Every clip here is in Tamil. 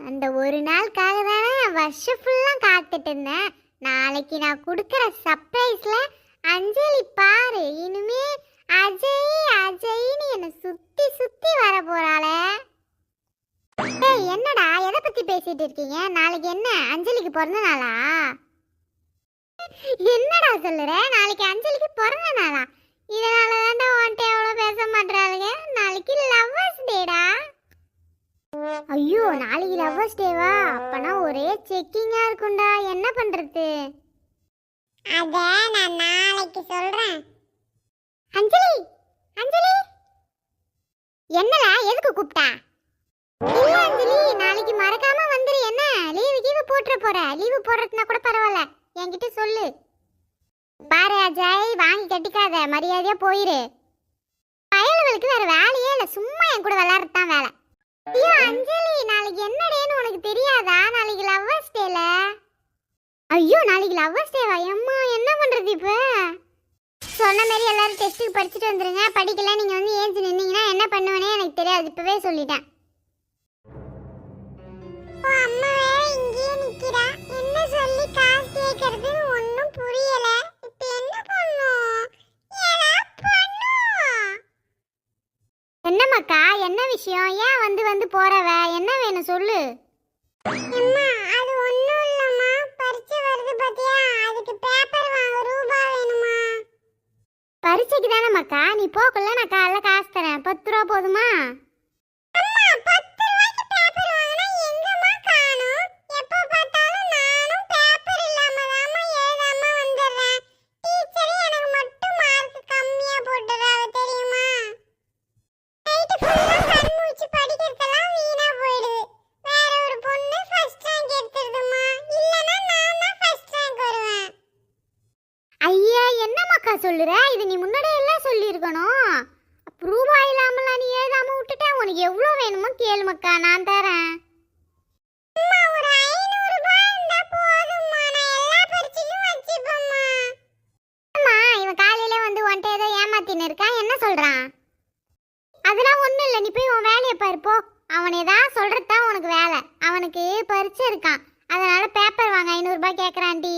அந்த ஒரு நாளுக்காக தானே வருஷம் ஃபுல்லாக காத்துட்டு இருந்தேன். நாளைக்கு நான் கொடுக்குற சர்ப்ரைஸ்ல அஞ்சலி பாரு, இனிமே அஜய் அஜய்னு என்னை சுத்தி சுத்தி வர போறாளே. ஏய் என்னடா, எதை பத்தி பேசிட்டு இருக்கீங்க? நாளைக்கு என்ன அஞ்சலிக்கு பிறந்த நாளா? என்னடா சொல்லுற? நாளைக்கு அஞ்சலிக்கு பிறந்த நாளா? இதனால தாண்டா உன்ட்ட எவ்வளோ பேச மாட்டாளுங்க. நாளைக்கு லவ்வர்ஸ் டேடா. ஐயோ, நாளைக்கு லவ்வர்ஸ் டேவா? அப்பனா ஒரே செக்கிங்கா இருக்கும்டா. என்ன பண்றது? அத நான் நாளைக்கு சொல்றேன். அஞ்சலி அஞ்சலி, என்னடா எதுக்கு கூப்பிட்டா? இல்ல அஞ்சலி, நாளைக்கு மறக்காம வந்துரு. என்ன லீவு போட்டுற போற? லீவு போடுறதுனா கூட பரவாயில்ல, என்கிட்ட சொல்லு. பாரு அஜய், வாங்கி கட்டிக்காத, மரியாதையா போயிரு. பயலுகளுக்கு வேற வேலையே இல்ல, சும்மா என் கூட விளையாடுறதுதான் வேலை. ஐயோ அஞ்சலி, நாளைக்கு என்ன டேன்னு உனக்கு தெரியாதா? நாளைக்கு லவ்வர்ஸ் டேல. ஐயோ நாளைக்கு லவ்வர்ஸ் டேவா? அம்மா என்ன பண்றது இப்ப? சொன்ன மாதிரி எல்லாரும் டெஸ்ட்டுக்கு படிச்சுட்டு வந்துருங்க. படிக்கல நீங்க வந்து ஏஞ்சி நின்னீங்கன்னா என்ன பண்ணுவேனே எனக்கு தெரியாது, இப்பவே சொல்லிட்டேன். அம்மா இங்கேயே நிக்கிறா, என்ன சொல்லி காசு கேக்குறது ஒண்ணும் புரியல. இப்ப என்ன பண்ணும்? என்னம்மாக்கா, என்ன விஷயம்? ஏன் வந்து வந்து போறவ? என்ன வேணும் சொல்லு. அம்மா அது ஒண்ணும் இல்லம்மா, பரீட்சை வருது பாத்தியா, அதுக்கு பேப்பர் வாங்க ரூபாய் வேணுமா? பரீட்சைக்கு தானே மக்கா, நீ போக்குள்ள நான் காலைல காசு தரேன். 10 ரூபா போதுமா? அம்மா 10 ரூபாய்க்கு பேப்பர் வாங்கினா எங்கம்மா காணோம்? எப்ப பார்த்தாலும் நானும் பேப்பர் இல்லாம தாம்மா எழுதாம வந்துடுறேன். டீச்சர் எனக்கு மட்டும் மார்க் கம்மியா போட்டுறாங்க தெரியுமா? நைட்டு ஃபுல்லா கண் மூச்சு படிக்கிறதெல்லாம் வீணா போயிடுது. வேற ஒரு பொண்ணு ஃபர்ஸ்ட் ரேங்க் எடுத்துடுதுமா, இல்லனா நான் தான் ஃபர்ஸ்ட் ரேங்க் வருவேன். ஐயா என்னம்மாக்கா சொல்லுற? இது நீ முன்னாடியே எல்லாம் சொல்லியிருக்கணும். ரூபாய் இல்லாமலாம் நீ எழுதாம விட்டுட்ட. உனக்கு எவ்வளோ வேணுமோ கேளுமக்கா, நான் தரேன். அம்மா ஒரு 500 ரூபாய் இருந்தா போதும்மா, நான் எல்லா பரீட்சையும் வச்சிப்பேம்மா. அம்மா இவன் காலையில வந்து உன்ட்ட ஏதோ ஏமாத்தின்னு இருக்கான், என்ன சொல்றான்? அதெல்லாம் ஒண்ணும் இல்லை, நீ போய் உன் வேலையை பாரு போ. அவன் ஏதாவது சொல்றதுதான் உனக்கு வேலை. அவனுக்கு பரீட்சை இருக்கான், அதனால பேப்பர் வாங்க 500 ரூபாய் கேட்கறான்டி.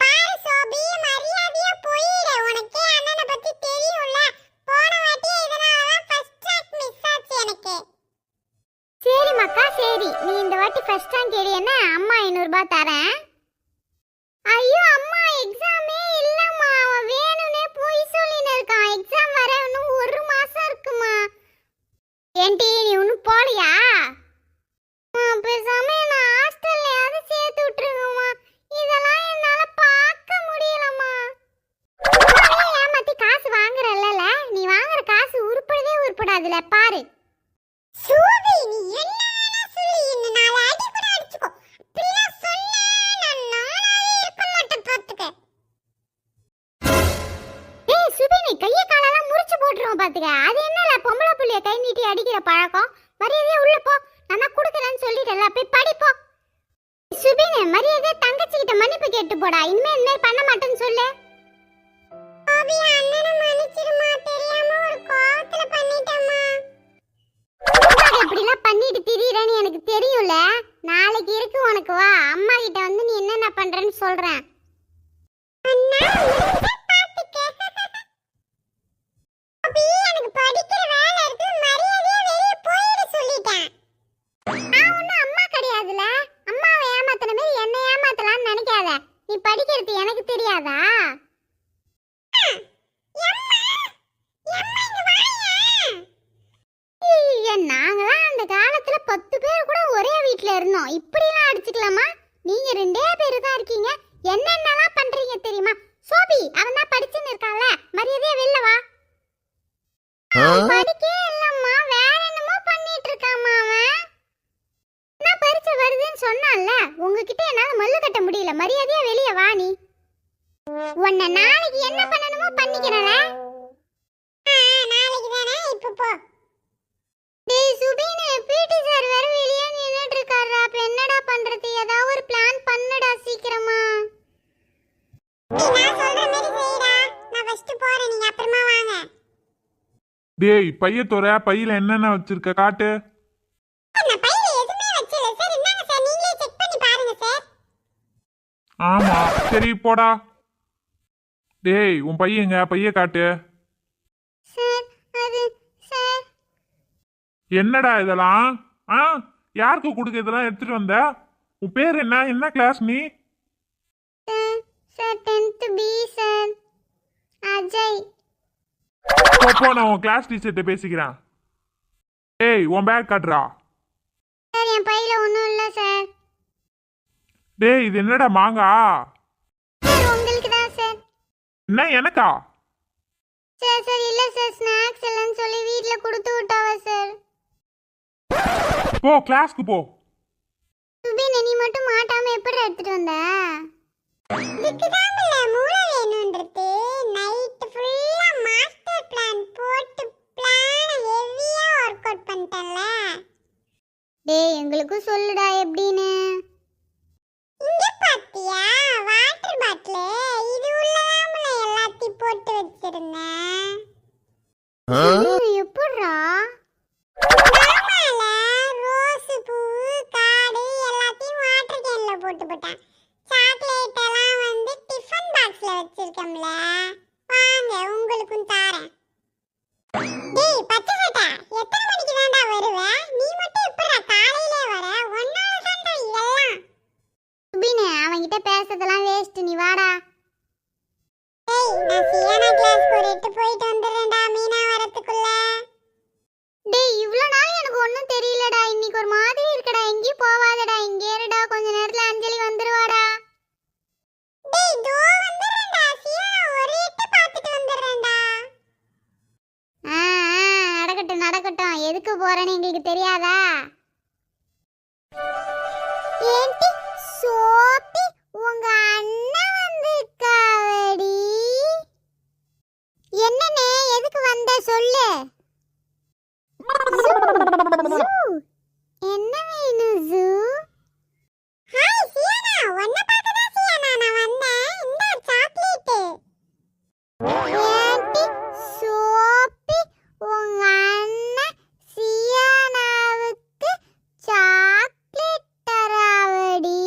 பாரு சோபி, மரியாதையா போயிடு. உனக்கே அண்ணனை பத்தி தெரியும்ல. போன வாட்டி இதனால தான் ஃபர்ஸ்ட் ரேங்க் மிஸ் ஆச்சு எனக்கு. சரி மக்கா சரி, நீ இந்த வாட்டி ஃபர்ஸ்ட் ரேங்க் எடு. என்ன அம்மா 500 ரூபாய் தரேன். ஐயோ அம்மா எக்ஸாமே இல்லம்மா, அவன் வேணும்னே போய் சொல்லின்னு இருக்கான். எக்ஸாம் வர இன்னும் 1 மாசம் இருக்குமா. ஏன்டி நீ இன்னும் போலியா? பேசாம நான் ஹாஸ்டல்லையாவது சேர்த்து விட்டுருங்கம்மா. இதெல்லாம் என்னால பார்க்க முடியலம்மா. ஏமாத்தி காசு வாங்குறல்ல, நீ வாங்குற காசு உருப்படாதுல பாரு. சோபி நீ என்ன வேணா சொல்லி, இந்த 4 அடி கூட அடிச்சுக்கோ. அப்படிலாம் சொன்னா நான் நானாவே இருக்க மாட்டேன் பாத்துக்க. ஏய் சுபி, நீ கைய காலெல்லாம் முறிச்சு போட்டுருவோம் பாத்துக்க. அது என்னல பொம்பளை புள்ளைய கை நீட்டி அடிக்கிற பழக்கம்? மரியாதையா உள்ள போ. நான் குடுக்கறேன்னு சொல்லிட்டேன்ல, போய் படிப்போ. சுபினே மரியாதையா தங்கச்சி கிட்ட மன்னிப்பு கேட்டு போடா. இனிமே இந்த மாதிரி பண்ண மாட்டேன்னு சொல்லு. சோபி அண்ணனை மன்னிச்சிடுமா, தெரியாம ஒரு கோவத்துல பண்ணிட்டேம்மா. இப்படிலாம் பண்ணிட்டு திரியறேன்னு எனக்கு தெரியும்ல. நாளைக்கு இருக்கு உனக்கு, வா அம்மா கிட்ட வந்து நீ என்னென்ன பண்றேன்னு சொல்றேன். அண்ணா பாத்துக்க. சோபி எனக்கு படிக்கிற வேலை இருக்கு, மரியாதையா வெளிய போயிடு சொல்லிட்டேன். நான் ஒன்னும் அம்மா கிடையாதுல. அம்மாவை ஏமாத்தின மாதிரி என்ன ஏமாத்தலாம்னு நினைக்காத. நீ படிக்கிறது எனக்கு தெரியாதா? நாங்களாம் அந்த காலத்துல 10 பேர் கூட ஒரே வீட்ல இருந்தோம். இப்படிலாம் அடிச்சுக்கலாமா? நீங்க 2 பேரு தான் இருக்கீங்க. என்னென்னலாம் பண்றீங்க தெரியுமா? சோபி அவன் தான் படிச்சுன்னு இருக்கான்ல, மரியாதையா வெளில வா. படிக்கே இல்லம்மா, வேற என்னமோ பண்ணிட்டு இருக்காமா அவன். நான் பரீட்சை வருதுன்னு சொன்னான்ல, உங்ககிட்ட என்னால மல்லு கட்ட முடியல. மரியாதையா வெளிய வா நீ. உன்னை நாளைக்கு என்ன பண்ணணுமோ பண்ணிக்கிறேன்ல. நாளைக்கு தானே, இப்ப போ. டேய் சுபின், பிடி சார் வேற வெளியே நின்னுட்டு இருக்காருடா. அப்ப என்னடா பண்றது? ஏதாவது ஒரு பிளான் பண்ணுடா சீக்கிரமா. நான் சொல்ற மாதிரி செய்டா. நான் ஃபர்ஸ்ட் போறேன், நீங்க அப்புறமா வாங்க. டேய் பைய தோற, பையில என்னென்ன வச்சிருக்க காட்டு. நான் பையில எதுவுமே வச்சல சார். என்னங்க சார், நீங்களே செக் பண்ணி பாருங்க சார். ஆமா சரி போடா. டேய் உன் பையங்க பைய காட்டு. சார் அது சார். என்னடா இதெல்லாம்? யாருக்கு கொடுக்க இதெல்லாம் எடுத்துட்டு வந்த? உன் பேர் என்ன? என்ன கிளாஸ் நீ? Sir 10th B sir. Ajay. போ நான் உன் கிளாஸ் டீச்சர்கிட்ட பேசிக்கிறேன். டேய் உன் பேக் காட்டுறா. சார் என் பையில ஒன்றும் இல்லை சார். டேய் இது என்னடா மாங்கா? சார் உங்களுக்கு தான் சார். என்ன எனக்கா? சார் சார் இல்லை சார், ஸ்நாக்ஸ் இல்லைன்னு சொல்லி வீட்டில் கொடுத்து விட்டாவ சார். போ கிளாஸ்க்கு போ. சுபின், நீ மட்டும் மாட்டாம எப்படி எடுத்துட்டு வந்த? இதுக்குதான்ல மூளை வேணும்ன்றது. நைட் ஃபுல்லா மாஸ்டர் பிளான் போட்டு பிளான ஹெவியா வொர்க் அவுட் பண்ணிட்டேன்ல. டேய் எங்களுக்கும் சொல்லுடா எப்படின்னு. இங்க பாத்தியா வாட்டர் பாட்டில், இது உள்ளதாம்ல எல்லாத்தையும் போட்டு வச்சிருந்தேன். எப்படிடா? மாமால ரோஸ் பூ காடு எல்லாத்தையும் வாட்டர் கேன்ல போட்டு போட்டேன். சாக்லேட் எல்லாம் வந்து டிஃபன் பாக்ஸ்ல வச்சிருக்கேன்ல. வாங்க உங்களுக்கும் தாரேன். டேய் பச்சை சட்டை, எத்தனை மணிக்கு தான்டா வருவ? நீ மட்டும் எப்படிடா காலையிலே வர? ஒன்னால தான்டா இதெல்லாம். சுபின், அவன்கிட்ட பேசுறதெல்லாம் வேஸ்ட், நீ வாடா. டேய் நான் சியானா கிளாஸ்க்கு ஒரு எட்டு போயிட்டு வந்துடுறேன்டா மீனா வரதுக்குள்ள. டேய் இவ்வளோ நாள் எனக்கு ஒன்றும் தெரியலடா. இன்னைக்கு ஒரு மாதிரி இருக்கடா. எங்கேயும் போவாதடா, இங்கே இருடா. கொஞ்ச நேரத்தில் அஞ்சலி வந்துருவாடா. டேய் தோ வந்துடுறேன்டா. சியானா ஒரு எட்டு பார்த்துட்டு வந்துடுறேன்டா. நடக்கட்டும் நடக்கட்டும். எதுக்கு போறேன்னு எங்களுக்கு தெரியாதா? ஏன்டி சோப்பி, உங்க அண்ணன் வந்திருக்காவடி. என்னண்ணே, எதுக்கு வந்த சொல்லு. ஜூ, என்ன வேணும் ஜூ? ஹாய் சியானா, உன்னை பார்க்க தான் சியானா நான் வந்தேன். இந்த சாக்லேட். ஏன்டி சோப்பி, உங்க அண்ணன் சியானாவுக்கு சாக்லேட் தராவடி.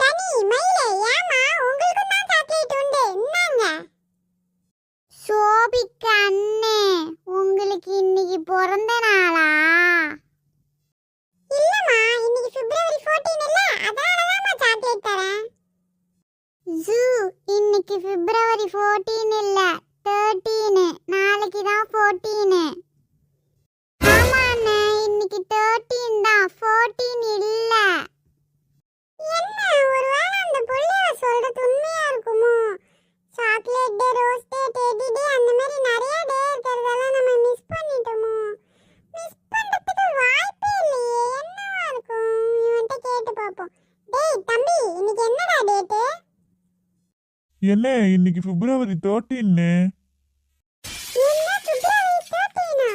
தனி மயிலே, ஏமா உங்களுக்கும் தான் சாக்லேட் உண்டு. என்னங்க? சோபிக்கு அண்ணே, உங்களுக்கு இன்னைக்கு பிறந்த நாளா? இல்லம்மா, இன்னைக்கு பிப்ரவரி 14 இல்ல, அதனாலதாம்மா சாக்லேட் தரேன். ஜூ, இன்னைக்கு பிப்ரவரி 14 இல்ல 13. நாளைக்கு தான் 14. ஆமா அண்ணே, இன்னைக்கு 13 தான், 14 இல்ல. என்ன ஒருவேளை அந்த புள்ளைய சொல்றது உண்மையா இருக்குமோ? சாக்லேட் டே, ரோஸ் டே, டெடி டே, அந்த மாதிரி நிறைய டே இருக்கிறதெல்லாம் நம்ம மிஸ் பண்ணிட்டோமோ? மிஸ் பண்றதுக்கு வாய்ப்பே இல்லையே. என்னவா இருக்கும்? இவன்கிட்ட கேட்டு பார்ப்போம். டேய் தம்பி, இன்னைக்கு என்னடா டேட்டு? என்ன இன்னைக்கு பிப்ரவரி 13? என்ன பிப்ரவரி 13?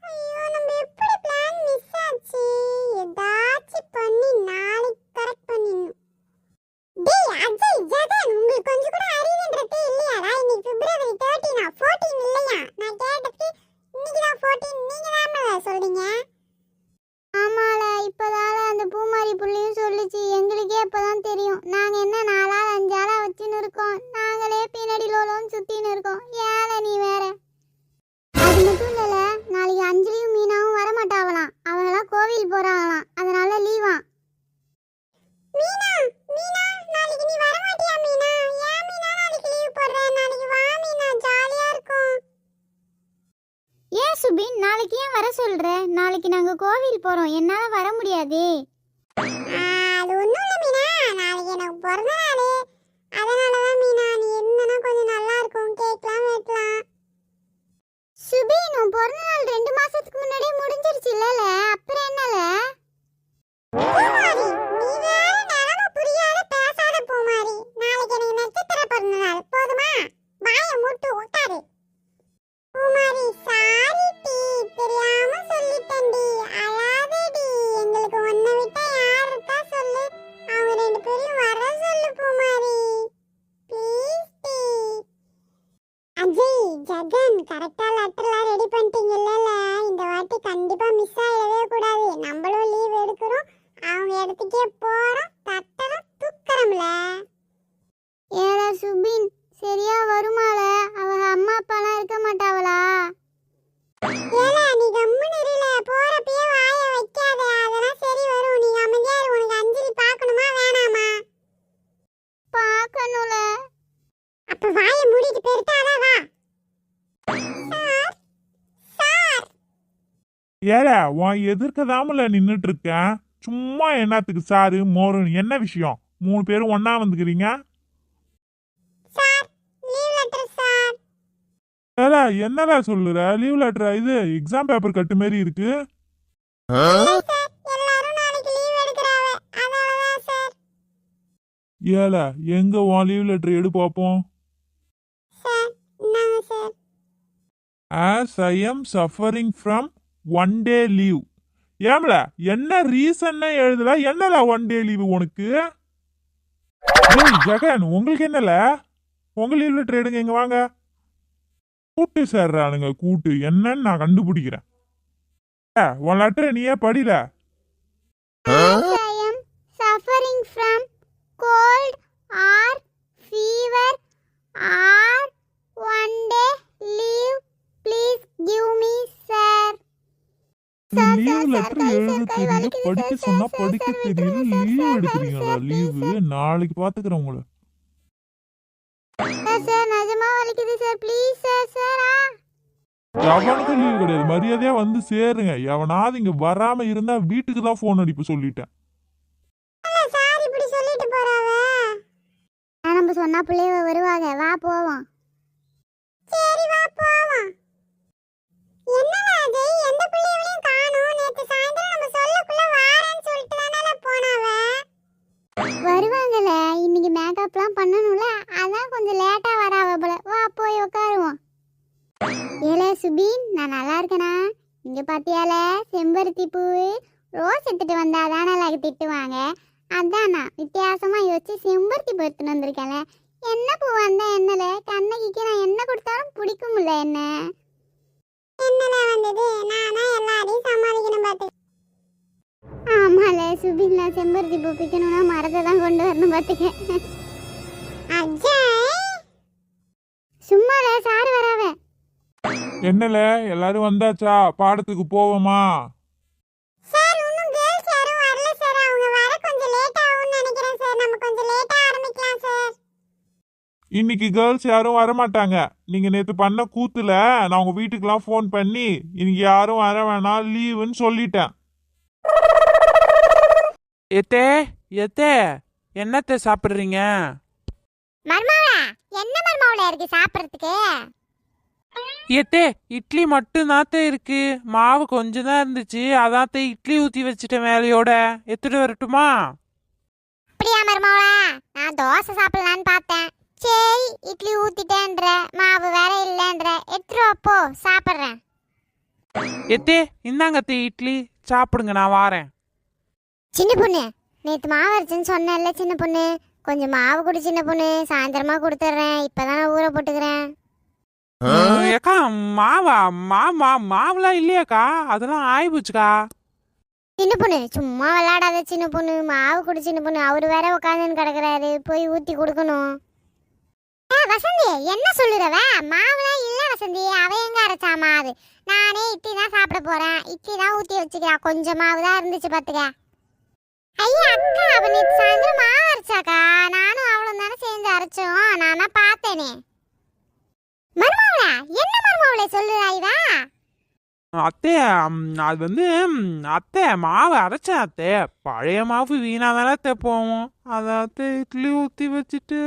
ஐயோ, நம்ம எப்படி பிளான் மிஸ் ஆச்சு? ஏதாச்சும் பண்ணி நாளைக்கு கரெக்ட் பண்ணிடணும். டேய் அஜய், ஜெகன், உங்களுக்கு கொஞ்சம் கூட அறிவுன்றதே இல்லையாடா? இன்னைக்கு பிப்ரவரி 13 14 இல்லையா? நான் கேட்டதுக்கு இன்னைக்கு தான் 14 நீங்க தான் சொல்றீங்க. ஆமால, இப்பதால அந்த பூமாரி புள்ளையும் சொல்லுச்சு. எங்களுக்கே இப்பதான் தெரியும். நாங்க என்ன 4 ஆள் 5 ஆளா வச்சுன்னு இருக்கோம். நாங்களே பின்னாடி லோலோன்னு சுத்தின்னு இருக்கோம். ஏல நீ வேற. அது மட்டும் இல்லல, நாளைக்கு அஞ்சலியும் மீனாவும் வரமாட்டாவலாம். அவங்களாம் கோவில் போறாங்களாம், அதனால லீவா. மீனா, மீனா, நாளைக்கு நீ வர மாட்டியா மீனா? ஏன் மீனா நாளைக்கு லீவ் போடுற? நாளைக்கு வா மீனா, ஜாலியா இருக்கும். ஏன் சுபின், நாளைக்கு ஏன் வர சொல்ற? நாளைக்கு நாங்க கோவில் போறோம், என்னால வர முடியாதே. அது ஒண்ணும் இல்ல மீனா, நாளைக்கு எனக்கு பிறந்த நாள். அதனாலதான் மீனா, நீ இருந்தனா கொஞ்சம் நல்லா இருக்கும். கேக்லாம் வெட்டலாம். சுபின், உன் பிறந்த நாள் 2 மாசத்துக்கு முன்னாடியே முடிஞ்சிருச்சு இல்லல? அப்புறம் என்னல? பூமாரி, நீ வேற நிலம புரியாத பேசாத பூமாரி. நாளைக்கு எனக்கு கண்டிப்பா மிஸ் ஆயிடவே கூடாது. நம்மளும் லீவ் எடுக்கிறோம், அவங்க இடத்துக்கே போறோம், தட்டறோம், தூக்கறோம்ல. ஏடா சுபின், சரியா வருமால? அவங்க அம்மா அப்பாலாம் இருக்க மாட்டாவளா? ஏலே நீ கம்முன்னு இருல, போறப்பயே வாயை வைக்காத, அதெல்லாம் சரி வரும். நீ அமைதியா இரு. உனக்கு அஞ்சலி பார்க்கணுமா வேணாமா? பார்க்கணும்ல. அப்ப வாயை மூடிட்டு போயிட்டாதா வா. சார் சார் ஏடா உன் எதிர்க்கதாமல நின்னுட்டு இருக்கேன். சும்மா என்னத்துக்கு சாரு மோருன்னு என்ன விஷயம்? 3 பேரும் ஒண்ணா வந்துக்கிறீங்க. Sir leave letter sir. ஏடா என்னடா சொல்லுற? லீவ் லெட்டர் இது எக்ஸாம் பேப்பர் கட்டு மாதிரி இருக்கு. சார் எல்லாரும் நாளைக்கு லீவ் எடுக்கறாங்க, அதனாலதான் சார். ஏடா எங்க உன் லீவ் லெட்டர் எடு பாப்போம். சார் இந்தாங்க sir. As I am suffering from 1 day leave. ஏம்ல என்ன ரீசன் எழுதல? என்னல 1 day leave உனக்கு? டேய் ஜெகன், உங்களுக்கு என்னல? உங்க லீவ் லெட்டர் எடுங்க, இங்க வாங்க. கூட்டு சேர்றானுங்க கூட்டு, என்னன்னு நான் கண்டுபிடிக்கிறேன். உன் லெட்டர் நீயே படில. I am suffering from cold or fever or 1 day leave. Please give me, sir. Leave letter எழுத தெரியல, படிக்க சொன்னா படிக்க தெரியல, லீவ் எடுக்கிறீங்களா? லீவு நாளைக்கு பாத்துக்கிறேன் உங்களை. சார் நிஜமா வலிக்குது சார், ப்ளீஸ் சார். சாரா எவனுக்கும் லீவு கிடையாது, மரியாதையா வந்து சேருங்க. எவனாவது இங்க வராம இருந்தா வீட்டுக்கு தான் போன் அடிப்பு சொல்லிட்டேன். என்ன சார் இப்படி சொல்லிட்டு போறாவ? நம்ம சொன்னா பிள்ளைவ வருவாங்க, வா போவோம். சரி வா போவோம். என்னடா அது, எந்த பிள்ளைகளையும் காணோம்? நேத்து சாயந்தரம் நம்ம சொல்லக்குள்ள வாரேன்னு சொல்லிட்டு தானே போனாவ. வருவாங்கல்ல, இன்னைக்கு மேக்கப்லாம் பண்ணணும்ல, அதான் கொஞ்சம் லேட்டா வராவ போல. வா போய் உட்காருவோம். ஏலே சுபின், நான் நல்லா இருக்கேனா? இங்க பாத்தியால செம்பருத்தி பூ ரோஸ் எடுத்துட்டு வந்தாதானே எல்லாரும் திட்டுவாங்க. அதான் நான் வித்தியாசமா யோசிச்சு செம்பருத்தி பூ எடுத்துட்டு வந்திருக்கேன்ல. என்ன பூ வந்தா என்னல, கண்ணகிக்கு நான் என்ன கொடுத்தாலும் பிடிக்கும்ல என்ன. என்னடா வந்தது, நானா எல்லாரையும் சமாளிக்கணும் பாத்து. ஆமால சுபின், நான் செம்பருத்தி பூ பிக்கணும்னா மரத்தை தான் கொண்டு வரணும் பாத்துக்க. அஜய் சும்மால சாரு வராவ. என்னல எல்லாரும் வந்தாச்சா? பாடத்துக்கு போவோமா? சார் இன்னும் கேர்ள்ஸ் யாரும் வரல சார். அவங்க வர கொஞ்சம் லேட் ஆகும்னு நினைக்கிறேன் சார். நம்ம கொஞ்சம் லேட்டா ஆரம்பிக்கலாம் சார். இன்னைக்கு கேர்ள்ஸ் யாரும் வரமாட்டாங்க. நீங்க நேத்து பண்ண கூத்துல நான் உங்க வீட்டுக்கெல்லாம் ஃபோன் பண்ணி இன்னைக்கு யாரும் வர வேணாம், லீவுன்னு சொல்லிட்டேன். எத்தே எத்தே என்னத்தை சாப்பிட்றீங்க? மர்மாவளா, என்ன மர்மாவளா இருக்கு சாப்பிடறதுக்கு? எத்தே இட்லி மட்டும் தாத்தே இருக்கு, மாவு கொஞ்சம் தான் இருந்துச்சு, அதாத்தே இட்லி ஊற்றி வச்சுட்டேன் வேலையோட. எடுத்துட்டு வரட்டுமா? அப்படியா மர்மாவளா, நான் தோசை சாப்பிடலான்னு பார்த்தேன். சரி இட்லி ஊத்திட்டேன்ற, மாவு வேற இல்லைன்ற, எடுத்துட்டு அப்போ சாப்பிட்றேன். எத்தே இந்தாங்கத்தே இட்லி சாப்பிடுங்க, நான் வாரேன். சின்ன பொண்ணு, நேற்று மாவு அரைச்சுன்னு சொன்னேன்ல சின்ன பொண்ணு, கொஞ்சம் மாவு கொடு சின்ன பொண்ணு, சாயந்தரமா கொடுத்துட்றேன். இப்பதான் நான் ஊற போட்டுக்கிறேன். ஏக்கா மாவா? மாவுலாம் இல்லையாக்கா, அதெல்லாம் ஆயிப்போச்சுக்கா. சின்ன பொண்ணு சும்மா விளையாடாத சின்ன பொண்ணு, மாவு கொடு சின்ன பொண்ணு. அவரு வேற உட்காந்துன்னு கிடக்குறாரு, போய் ஊத்தி கொடுக்கணும். வசந்தி என்ன சொல்லுறவ? மாவுலாம் இல்ல வசந்தி, அவ எங்க அரைச்சா மாவு? நானே இட்லி தான் சாப்பிட போறேன், இட்லி தான் ஊத்தி வச்சுக்கிறா. கொஞ்சம் மாவு தான் இருந்துச்சு பாத்துக்க. ஐயா அக்கா, அவ நேற்று சாயந்தரம் மாவு அரைச்சாக்கா, நானும் அவளும் தானே சேர்ந்து அரைச்சோம், நானா பார்த்தேனே. மருமாவளா, என்ன மருமாவளை சொல்லுறா இவ? அத்தை அது வந்து அத்தை மாவு அரைச்சேன் அத்தை. பழைய மாவு வீணா தானே அத்தை போவோம், அதை அத்தை இட்லி ஊற்றி வச்சுட்டு.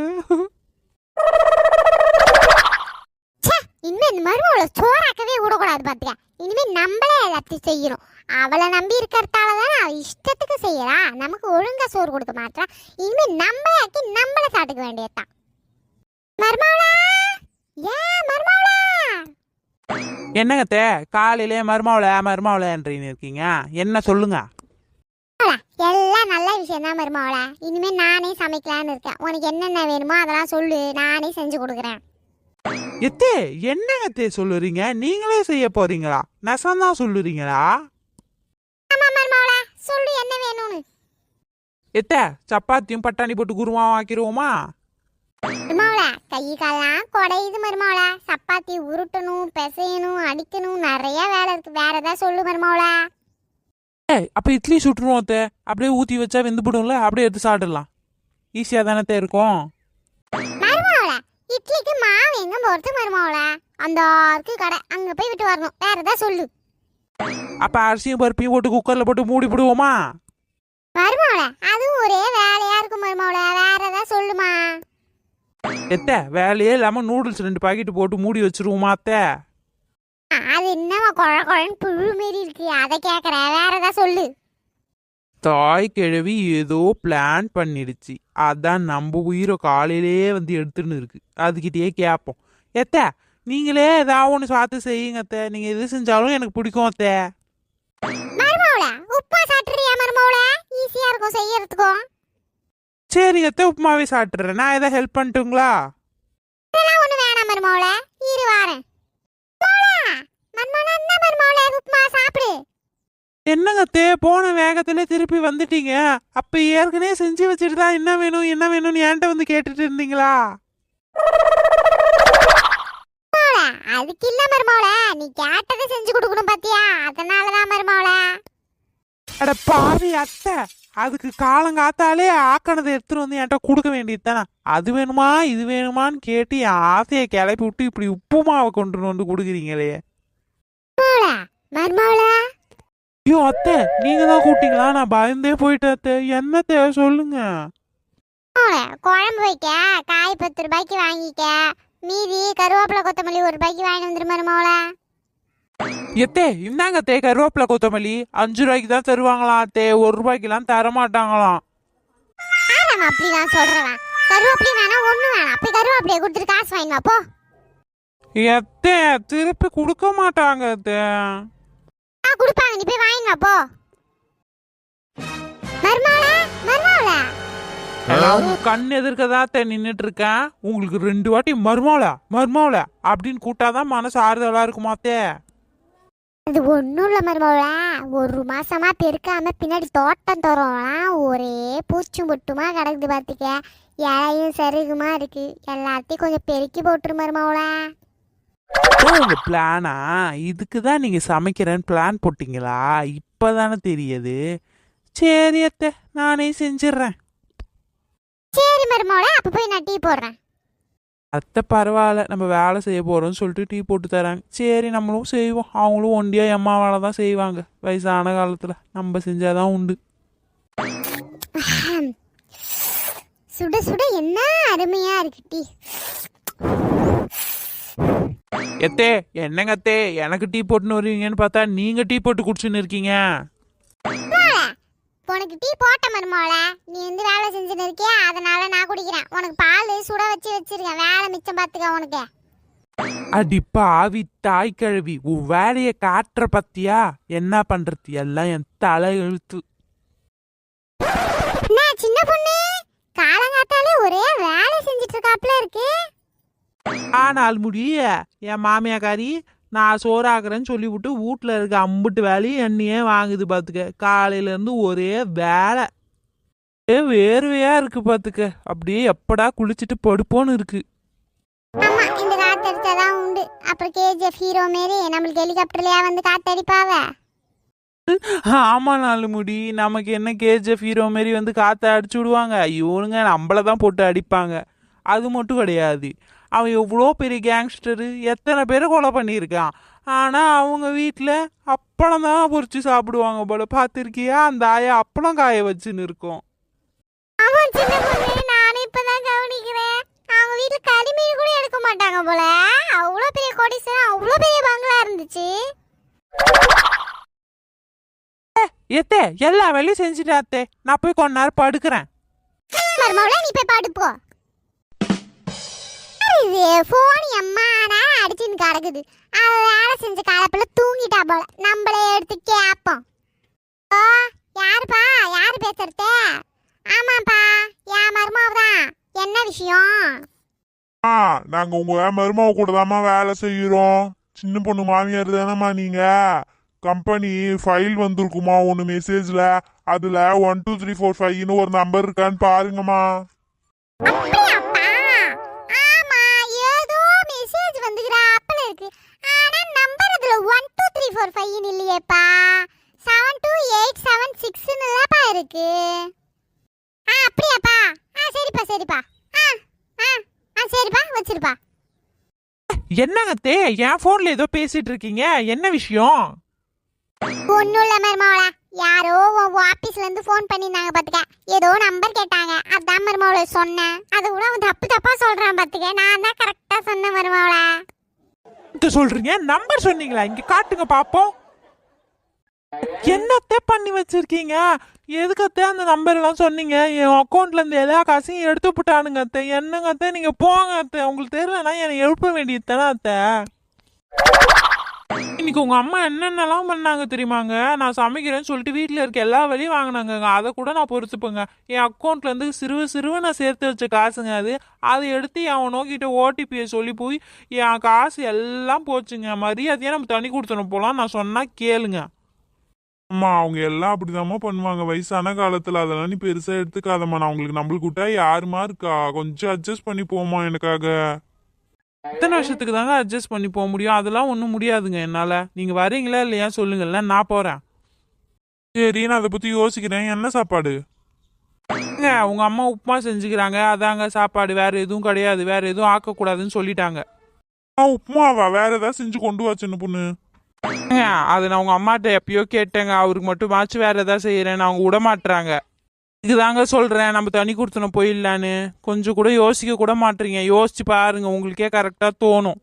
இனிமே இந்த மருமகளை சோறாக்கவே விடக்கூடாது பாத்துக்க. இனிமே நம்மளே எல்லாத்தையும் செய்யணும். அவளை நம்பி இருக்கிறதால தானே அவ இஷ்டத்துக்கு செய்யறா, நமக்கு ஒழுங்கா சோறு கொடுக்க மாட்டா. இனிமே நம்மளே ஆக்கி நம்மளே சாப்பிட்டுக்க வேண்டியதுதான். மருமகளா, ஏன் மருமகளா? என்னங்கத்தே காலையிலே மருமாவளைன்றீன்னு இருக்கீங்க, என்ன சொல்லுங்க? எல்லாம் நல்ல விஷயம் தான் மருமகளா. இனிமே நானே சமைக்கலான்னு இருக்கேன். உனக்கு என்னென்ன வேணுமோ அதெல்லாம் சொல்லு, நானே செஞ்சு கொடுக்குறேன். எத்தே என்னங்க அத்தே சொல்லுறீங்க? நீங்களே செய்ய போறீங்களா? நெசந்தான் சொல்லுறீங்களா? ஆமா மருமவளா, சொல்லு என்ன வேணும்னு. எத்தே சப்பாத்தியும் பட்டாணி போட்டு குருமாவும் ஆக்கிருவோமா? மருமவளா, கை கால்லாம் குடையுது மருமவளா. சப்பாத்தி உருட்டணும், பிசையணும், அடிக்கணும், நிறைய வேலை இருக்கு. வேற ஏதாவது சொல்லு மருமவளா. அப்ப இட்லி சுட்டுருவோம் அத்தை. அப்படியே ஊத்தி வச்சா வெந்து போடும்ல, அப்படியே எடுத்து சாப்பிடலாம். ஈஸியா தானே இருக்கும். மருமவளா, இட்லிக்கு மாவு எங்க போறது மருமவளா? அந்த இருக்கு கடை, அங்க போய் விட்டு வரணும். வேற ஏதாவது சொல்லு அப்ப அரிசியும் பருப்பையும் போட்டு குக்கர்ல போட்டு மூடி போடுவோமா? மருமவளா. அதுவும் ஒரே வேலையா இருக்கு மருமவளா. வேற ஏதாவது சொல்லுமா. எத்த வேலையே இல்லாம நூடுல்ஸ் 2 பாக்கெட் போட்டு மூடி வச்சிருவோமா அத்தை? அது என்னவா குழ குழன்னு புழு மாரி இருக்கு, அதை கேக்குற. வேற ஏதாவது சொல்லு. தாய் கிழவி ஏதோ பிளான் பண்ணிடுச்சு. அதான் நம்ம உயிரை காலையிலேயே வந்து எடுத்துன்னு இருக்கு. அதுகிட்டயே கேட்போம். எத்த நீங்களே ஏதாவது ஒன்று பார்த்து செய்யுங்க அத்தை. நீங்க எது செஞ்சாலும் எனக்கு பிடிக்கும் அத்தை. மருமவளா, உப்புமா சாப்பிட்றியா மருமவளா? ஈஸியா இருக்கும் செய்யறதுக்கும். சரிங்க அத்தை, உப்புமாவே சாப்பிட்றேன். நான் ஏதாவது ஹெல்ப் பண்ணட்டுங்களா? இதெல்லாம் ஒண்ணு வேணாம் மருமவளா, இரு வாரேன். மருமவளா, என்ன மருமவளா, உப்புமா சாப்பிடு. என்னங்க அத்தை, போன வேகத்துல திருப்பி வந்துட்டீங்க. அப்ப ஏற்கனவே செஞ்சு வச்சுட்டு தான் என்ன வேணும் என்ன வேணும்னு என்கிட்ட வந்து கேட்டுட்டு இருந்தீங்களா? மருமவளா, அதுக்கு இல்ல மருமவளா, நீ கேட்டதை செஞ்சு கொடுக்கணும் பாத்தியா, அதனாலதான் மருமவளா. அட பாவி அத்தை, அதுக்கு காலங்காத்தாலே ஆக்கணதை எடுத்துட்டு வந்து என்கிட்ட கொடுக்க வேண்டியது தானே. அது வேணுமா இது வேணுமான்னு கேட்டு என் ஆசையை கிளப்பி விட்டு இப்படி உப்புமாவை கொண்டு வந்து கொடுக்குறீங்களே. மருமவளா, ஐயோ அத்தை, நீங்க தான் கூப்பிட்டீங்களா? நான் பயந்தே போயிட்டேன் அத்தை. என்னத்தை சொல்லுங்க. குழம்பு வைக்க காய் 10 ரூபாய்க்கு வாங்கிக்க, மீதி கருவேப்பிலை கொத்தமல்லி 1 ரூபாய்க்கு வாங்கி வந்துரு மருமவளா. எத்தே இந்தாங்க அத்தை, கருவேப்பிலை கொத்தமல்லி 5 ரூபாய்க்கு தான் தருவாங்களாம் அத்தை. 1 ரூபாய்க்குலாம் தர மாட்டாங்களாம். ஆமாம், அப்படிதான் சொல்றேன். கருவேப்பிலை வேணாம், ஒண்ணு வேணாம். அப்படி கருவேப்பிலையை கொடுத்துட்டு காசு வாங்கினா போ. எத்தே திருப்பி கொடுக்க மாட்டாங்க அத்தை. கொடுப்பாங்க, நீ போய் வாங்கினா போ. மருமவளா, மருமவளா, கண் எதிர்க்கதான் நின்னுட்டு இருக்கேன். உங்களுக்கு 2 வாட்டி மருமவளா மருமவளா அப்படின்னு கூட்டாதான் மனசு ஆறுதலா இருக்குமாத்தே. அது ஒண்ணும் இல்ல மருமவளா. 1 மாசமா பெருக்காம பின்னாடி தோட்டம் தரோம்லாம் ஒரே பூச்சும் பொட்டுமா கிடக்குது பாத்துக்க. இலையும் சருகுமா இருக்கு. எல்லாத்தையும் கொஞ்சம் பெருக்கி போட்டுரு மருமவளா. உங்க பிளானா? இதுக்குதான் நீங்க சமைக்கிறேன்னு பிளான் போட்டீங்களா? இப்பதானே தெரியுது. சரி அத்தை, நானே செஞ்சிடுறேன். சரி மருமவளா, அப்ப போய் நான் டீ போடுறேன். அத்தை பரவாயில்ல, நம்ம வேலை செய்ய போறோம்னு சொல்லிட்டு டீ போட்டு தராங்க. சரி நம்மளும் செய்வோம். அவங்களும் ஒண்டியா எம்மா வேலை தான் செய்வாங்க. வயசான காலத்துல நம்ம செஞ்சாதான் உண்டு. சுட சுட என்ன அருமையா இருக்கு டீ. எத்தே என்னங்க அத்தே, எனக்கு டீ போட்டுன்னு வருவீங்கன்னு பார்த்தா நீங்க டீ போட்டு குடிச்சுன்னு இருக்கீங்க. உனக்கு டீ போட்ட மருமவளா, நீ வேலை செஞ்சுன்னு இருக்கியா, அதனால நான் குடிக்கிறேன். உனக்கு பால் சுட வச்சிருக்கேன். வேலை மிச்சம் பாத்துக்க உனக்கு. அடி பாவி தாய் கிழவி, உன் வேலையை காட்டுற பத்தியா? என்ன பண்றது, எல்லாம் என் தலை எழுத்து. என்ன சின்ன பொண்ணு, காலங்காத்தாலே ஒரே வேலை செஞ்சுட்டு இருக்காப்ல இருக்கு. ஆனால் முடிய என் மாமியாக்காரி நான் சோறாக்குறேன்னு சொல்லிவிட்டு வீட்டில் இருக்க அம்புட்டு வேலையும் என்னையே வாங்குது பார்த்துக்க. காலையில இருந்து ஒரே வேலை, வேர்வையா இருக்கு பார்த்துக்க. அப்படியே எப்படா குளிச்சுட்டு படுப்போன்னு இருக்கு. ஆமா, இந்த காத்தடிச்சாதான் உண்டு. அப்புறம் கேஜிஎஃப் ஹீரோ மாரி நம்மளுக்கு ஹெலிகாப்டர்லயா வந்து காத்தடிப்பாவ. ஆமா நாலு முடி, நமக்கு என்ன கேஜிஎஃப் ஹீரோ மாரி வந்து காற்றை அடிச்சு விடுவாங்க. இவனுங்க நம்மளதான் போட்டு அடிப்பாங்க. அது மட்டும் கிடையாது, அவன் எவ்வளோ பெரிய கேங்ஸ்டரு, எத்தனை பேரை கொலை பண்ணியிருக்கான். ஆனால் அவங்க வீட்டில் அப்பளம் தான் பொறிச்சு சாப்பிடுவாங்க போல. பார்த்துருக்கியா? அந்த ஆயா அப்பளம் காய வச்சுன்னு இருக்கும். நானே இப்பதான் கவனிக்கிறேன். அவங்க வீட்டுல கறிமீன் கூட எடுக்க மாட்டாங்க போல. அவ்வளோ பெரிய கோடீஸ்வரன், அவ்வளோ பெரிய பங்களா இருந்துச்சு. ஏத்தே எல்லா வேலையும் செஞ்சுட்டாத்தே, நான் போய் கொஞ்ச நேரம் படுக்கிறேன். மருமவளே, நீ போய் படுப்போ. இது போன் எம்மா நேரம் அடிச்சுன்னு கிடக்குது. அவ வேலை செஞ்ச கலப்பில் தூங்கிட்டா போல. நம்மளே எடுத்து கேட்போம். ஓ, யாருப்பா? யாரு பேசுறது? ஆமாப்பா, என் மருமவ தான். என்ன விஷயம்? நாங்க உங்க மருமாவை கூட தாம்மா வேலை செய்யறோம். சின்ன பொண்ணு மாமியார் தானம்மா நீங்க. கம்பெனி ஃபைல் வந்திருக்குமா ஒன்னு மெசேஜ்ல, அதுல 1 2 3 4 5ன்னு ஒரு நம்பர் இருக்கான்னு பாருங்கம்மா. அப்படியாப்பா? ஆமா, ஏதோ மெசேஜ் வந்துக்கிறாப்புல இருக்கு. ஆனா நம்பர் அதுல 1 2 3 4 5 இல்லையேப்பா. 72876 இல்லப்பா இருக்கு. அப்படியாப்பா? சரிப்பா சரிப்பா. ஆ ஆ ஆ சரிப்பா, வச்சிருப்பா. என்னங்க அத்தை, என் போன்ல ஏதோ பேசிட்டு இருக்கீங்க, என்ன விஷயம்? ஒன்னும் இல்ல மருமவளா, யாரோ உன் ஆபீஸ்ல இருந்து ஃபோன் பண்ணிருந்தாங்க பாத்துக்க. ஏதோ நம்பர் கேட்டாங்க, அதான் மருமவள சொன்னேன். அது கூட அவன் தப்பு தப்பா சொல்றான் பாத்துக்க. நான் தான் கரெக்டா சொன்னேன் மருமவளா. என்ன சொல்றீங்க? நம்பர் சொன்னீங்களா? இங்க காட்டுங்க பாப்போம். என்னத்த பண்ணி வச்சிருக்கீங்க? எதுக்கத்த அந்த நம்பர் எல்லாம் சொன்னீங்க? என் அக்கௌண்ட்ல இருந்து எல்லா காசையும் எடுத்து போட்டானுங்க அத்தை. என்னங்க அத்தை, நீங்க போங்க அத்தை. உங்களுக்கு தெரியலன்னா என்னை எழுப்ப வேண்டியது தானே அத்தை. இன்னைக்கு உங்க அம்மா என்னென்னலாம் பண்ணாங்க தெரியுமாங்க? நான் சமைக்கிறேன்னு சொல்லிட்டு வீட்டில் இருக்க எல்லா வேலையும் வாங்கினாங்க. அதை கூட நான் பொறுத்துப்பேங்க. என் அக்கௌண்ட்ல இருந்து சிறுவ நான் சேர்த்து வச்ச காசுங்க அது. அதை எடுத்து அவன் நோக்கிட்ட ஓடிபியை சொல்லி போய் என் காசு எல்லாம் போச்சுங்க. மரியாதையா நம்ம தண்ணி கொடுத்துன போலாம். நான் சொன்னா கேளுங்க. அம்மா அவங்க எல்லாம் அப்படிதாம்மா பண்ணுவாங்க வயசான காலத்துல. அதெல்லாம் நீ பெருசா எடுத்துக்காதம்மா. நான் உங்களுக்கு நம்மளுக்கு விட்டா யாருமா இருக்கா? கொஞ்சம் அட்ஜஸ்ட் பண்ணி போமா எனக்காக. எத்தனை வருஷத்துக்கு தாங்க அட்ஜஸ்ட் பண்ணி போக முடியும்? அதெல்லாம் ஒன்றும் முடியாதுங்க என்னால். நீங்கள் வரீங்களா இல்லையா சொல்லுங்கள்ல, நான் போகிறேன். சரி, நான் அதை பத்தி யோசிக்கிறேன். என்ன சாப்பாடு? உங்கள் அம்மா உப்புமா செஞ்சுக்கிறாங்க, அதாங்க சாப்பாடு. வேறு எதுவும் கிடையாது, வேறு எதுவும் ஆக்கக்கூடாதுன்னு சொல்லிட்டாங்க. உப்புமாவா? வேற ஏதாவது செஞ்சு கொண்டு வா சின்ன பொண்ணு. அது நான் உங்கள் அம்மாட்ட எப்பயோ கேட்டேங்க. அவருக்கு மட்டும் மாச்சு வேறு எதாவது செய்கிறேன்னு அவங்க விட மாட்டுறாங்க. இதுதாங்க சொல்கிறேன், நம்ம தண்ணி கொடுத்தணும் போயிடலான்னு. கொஞ்சம் கூட யோசிக்க கூட மாட்டீங்க. யோசிச்சு பாருங்க, உங்களுக்கே கரெக்டாக தோணும்.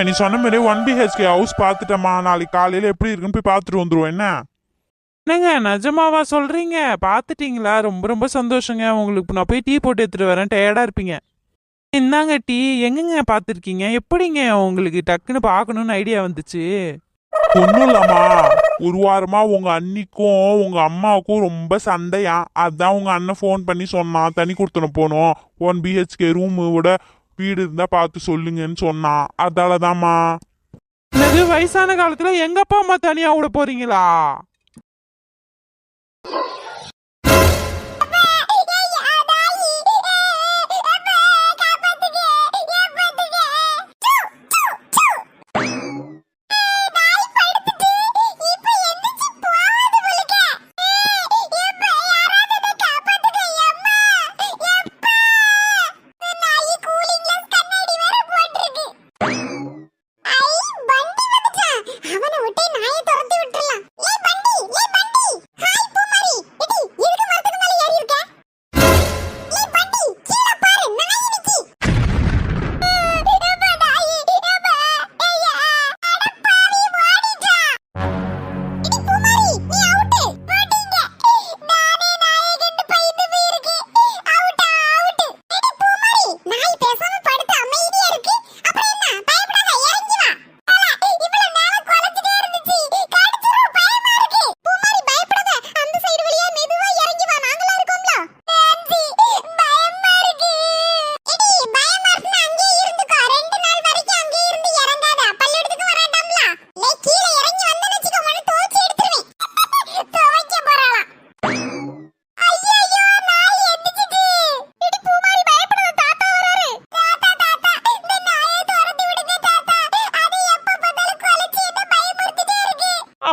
நீ சொன்ன மாதிரி 1 BHK ஹவுஸ் பார்த்துட்டேம்மா. நாளைக்கு காலையில எப்படி இருக்குன்னு போய் பார்த்துட்டு வந்துருவோம். என்ன என்னங்க நிஜமாவா சொல்கிறீங்க? பார்த்துட்டீங்களா? ரொம்ப ரொம்ப சந்தோஷங்க. உங்களுக்கு நான் போய் டீ போட்டு எடுத்துகிட்டு வரேன், டயர்டாக இருப்பீங்க. என்னங்க டீ? எங்கங்க பார்த்துருக்கீங்க? எப்படிங்க உங்களுக்கு டக்குன்னு பார்க்கணுன்னு ஐடியா வந்துச்சு? ஒன்றும் இல்லம்மா, ஒரு வாரமா உங்க அண்ணிக்கும் உங்க அம்மாவுக்கும் ரொம்ப சண்டையா. அதான் உங்க அண்ணன் ஃபோன் பண்ணி சொன்னான், தண்ணி கொடுத்துன போனோம், 1 BHK ரூமோட வீடு இருந்தா பார்த்து சொல்லுங்கன்னு சொன்னான். அதாலதாம்மா. என்னது, வயசான காலத்துல எங்க அப்பா அம்மா தனியா விட போறீங்களா?